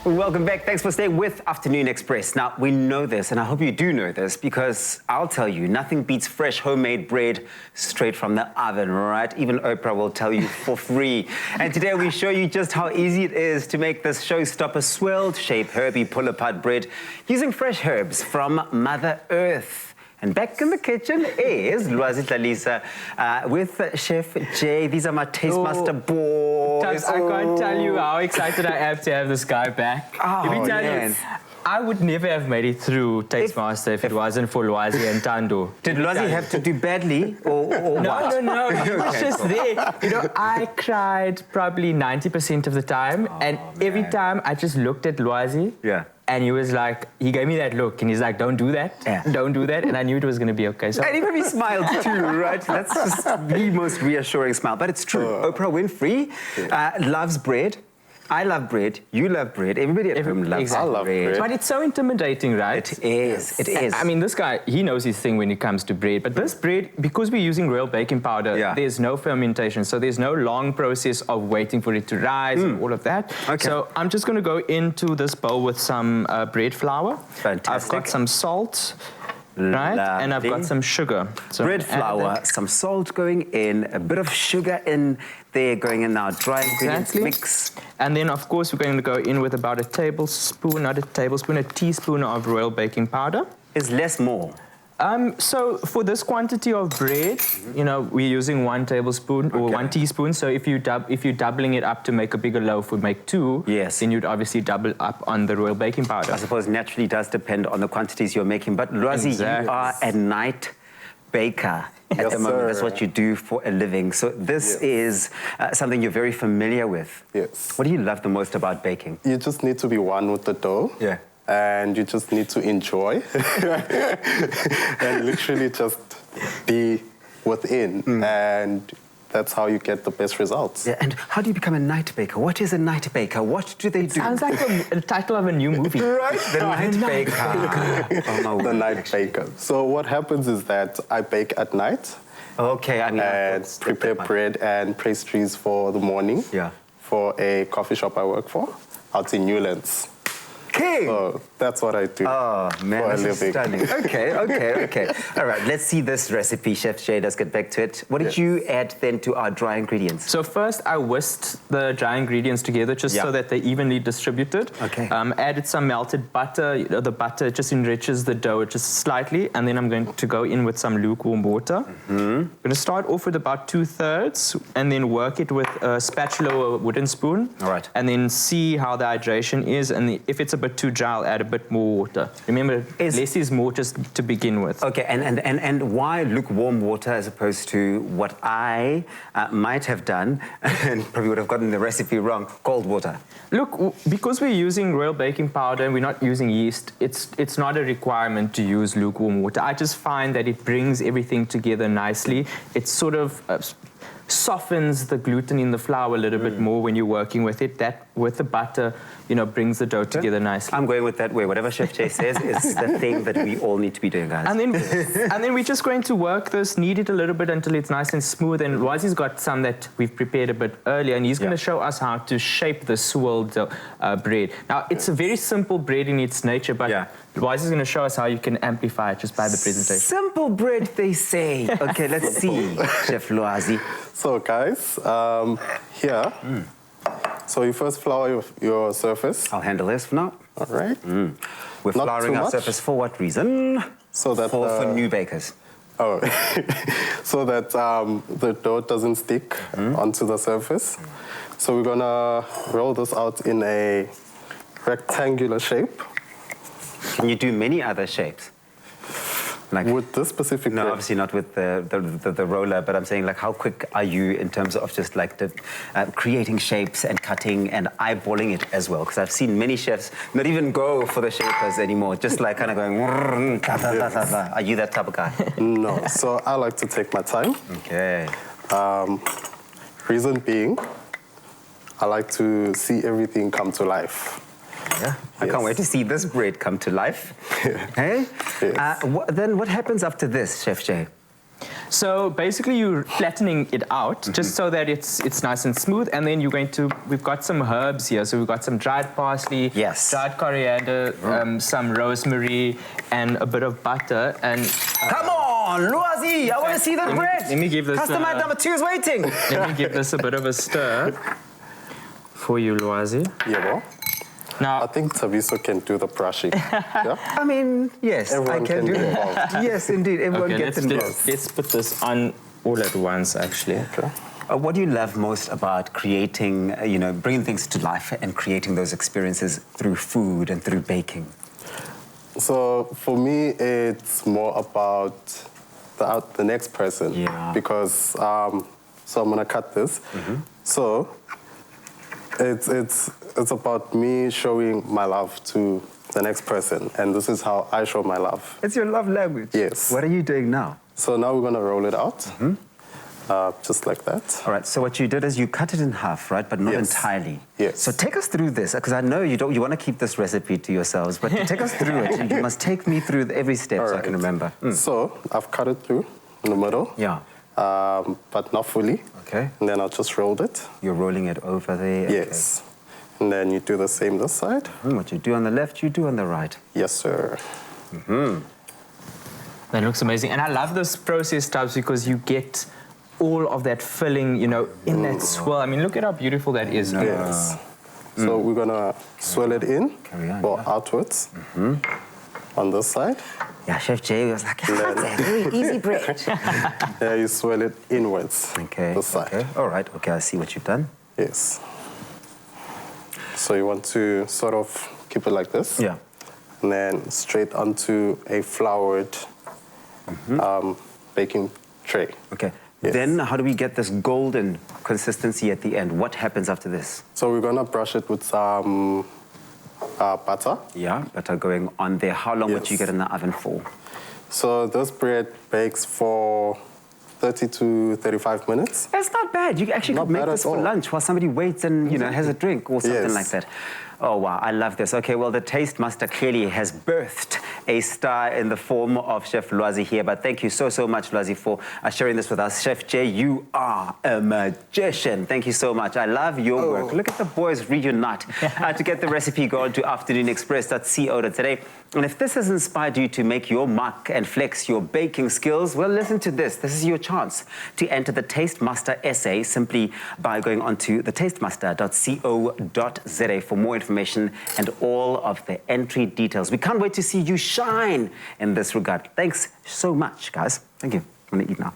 Welcome back. Thanks for staying with Afternoon Express. Now, we know this, and I hope you do know this, because I'll tell you, nothing beats fresh homemade bread straight from the oven, right? Even Oprah will tell you for free. And today we show you just how easy it is to make this showstopper swirled shape Herby pull-apart bread using fresh herbs from Mother Earth. And back in the kitchen is Lwazi Tlalisa with Chef Jay. These are my Taste Master boys. I can't tell you how excited I am to have this guy back. Let me tell you, I would never have made it through Taste Master if it wasn't for Lwazi and Tando. Did Lwazi have to do badly or what? No. He was just there. You know, I cried probably 90% of the time. Every time I just looked at Lwazi. Yeah. And he was like, he gave me that look, and he's like, don't do that, don't do that, and I knew it was going to be okay. So. And even he smiled too, right? That's just the most reassuring smile. But it's true. Oprah Winfrey loves bread. I love bread. You love bread. Everybody at home loves bread. But it's so intimidating, right? It is. It is. I mean, this guy, he knows his thing when it comes to bread. But this bread, because we're using real baking powder, there's no fermentation. So there's no long process of waiting for it to rise and all of that. Okay. So I'm just going to go into this bowl with some bread flour. Fantastic. I've got some salt. Right, and I've got some sugar. So bread flour, some salt going in, a bit of sugar in there going in now, dry ingredients mix. And then, of course, we're going to go in with about a tablespoon, not a tablespoon, a teaspoon of royal baking powder. Is less more? So for this quantity of bread, you know, we're using 1 tablespoon or 1 teaspoon. So if you're doubling it up to make a bigger loaf, would make 2. Yes. Then you'd obviously double up on the royal baking powder. I suppose naturally does depend on the quantities you're making. But Lwazi, you are a night baker. At the moment, that's what you do for a living. So this is something you're very familiar with. Yes. What do you love the most about baking? You just need to be one with the dough. Yeah. And you just need to enjoy and literally just be within. And that's how you get the best results. Yeah, and how do you become a night baker? What is a night baker? What do they do? Sounds like a title of a new movie. Right? The night baker. The night baker. So what happens is that I bake at night. Okay, I mean... And prepare bread and pastries for the morning. Yeah. For a coffee shop I work for out in Newlands. King. So that's what I do. Oh, man, this is stunning. Okay. All right, let's see this recipe, Chef Jay. Let's get back to it. What did you add then to our dry ingredients? So first, I whisked the dry ingredients together just so that they're evenly distributed. Okay. Added some melted butter. You know, the butter just enriches the dough just slightly. And then I'm going to go in with some lukewarm water. I'm going to start off with about 2/3 and then work it with a spatula or a wooden spoon. All right. And then see how the hydration is. And if it's a bit too dry, I'll add a bit more water. Remember, less is more just to begin with. Okay, and why lukewarm water as opposed to what I might have done and probably would have gotten the recipe wrong, cold water? Look, because we're using royal baking powder and we're not using yeast, it's not a requirement to use lukewarm water. I just find that it brings everything together nicely. It sort of softens the gluten in the flour a little bit more when you're working with it. That, with the butter, you know, brings the dough together nicely. I'm going with that way. Whatever Chef Jay says is the thing that we all need to be doing, guys. And then we're just going to work this, knead it a little bit until it's nice and smooth. And Lwazi's got some that we've prepared a bit earlier, and he's going to show us how to shape the swirled bread. Now, it's a very simple bread in its nature, but Lwazi's going to show us how you can amplify it just by the presentation. Simple bread, they say. Okay, let's see, Chef Lwazi. So, guys, here. So you first flour your surface. I'll handle this for now. All right. We're flouring our surface for what reason? So that for new bakers. Oh, so that the dough doesn't stick onto the surface. So we're gonna roll this out in a rectangular shape. Can you do many other shapes? Like, with this specific bread? obviously not with the roller, but I'm saying, like, how quick are you in terms of just like creating shapes and cutting and eyeballing it as well? Because I've seen many chefs not even go for the shapers anymore, just like kind of going. Are you that type of guy? No. So I like to take my time. Okay. Reason being, I like to see everything come to life. Yeah, I can't wait to see this bread come to life. Hey? Yes. Then what happens after this, Chef Jay? So basically you're flattening it out just so that it's nice and smooth, and then we've got some herbs here. So we've got some dried parsley, Yes. dried coriander, some rosemary, and a bit of butter. And Come on, Lwazi, I want to see the bread. let me give this Customer number 2 is waiting. let me give this a bit of a stir for you, Lwazi. Yeah, well, I Now, think Tabiso can do the brushing. Yeah? I mean, yes, Everyone I can can do be it. involved. Yes, indeed, everyone okay, gets involved. let's put this on all at once, actually. Okay. What do you love most about creating, bringing things to life and creating those experiences through food and through baking? So for me, it's more about the next person. Yeah. Because, so I'm gonna cut this. So it's about me showing my love to the next person, and this is how I show my love. It's your love language. Yes. What are you doing now? So now we're gonna roll it out, just like that. All right, so what you did is you cut it in half, right? But not Yes. entirely. Yes. So take us through this, because I know you want to keep this recipe to yourselves, but take us through it. You must take me through every step so I can remember. So I've cut it through in the middle, Yeah. but not fully. Okay. And then I'll just roll it. You're rolling it over there. Yes. And then you do the same this side. Okay. What you do on the left, you do on the right. Yes, sir. That looks amazing. And I love this process, Tubbs, because you get all of that filling, in that swirl. I mean, look at how beautiful that is. Yes. So we're gonna swirl it in, Carry on, or yeah. outwards, on this side. Yeah, Chef Jay was like, yeah, that's a very easy bread. Yeah, you swirl it inwards. Okay. This side. Okay. All right. Okay, I see what you've done. Yes. So you want to sort of keep it like this. Yeah. And then straight onto a floured baking tray. Okay. Yes. Then how do we get this golden consistency at the end? What happens after this? So we're gonna brush it with some butter. Yeah, butter going on there. How long would Yes. you get in the oven for? So this bread bakes for 30 to 35 minutes. That's not bad. You actually Not could make bad this at for all. lunch while somebody waits and has a drink or something Yes. like that. Oh wow, I love this. Okay, well the Taste Master clearly has birthed a star in the form of Chef Lwazi here. But thank you so much, Lwazi, for sharing this with us. Chef Jay, you are a magician. Thank you so much. I love your work. Look at the boys reunite to get the recipe. Go on to afternoonexpress.co.za. And if this has inspired you to make your mark and flex your baking skills, well, listen to this. This is your chance to enter the Taste Master essay simply by going on to thetastemaster.co.za for more information and all of the entry details. We can't wait to see you shine in this regard. Thanks so much, guys. Thank you. I'm going to eat now.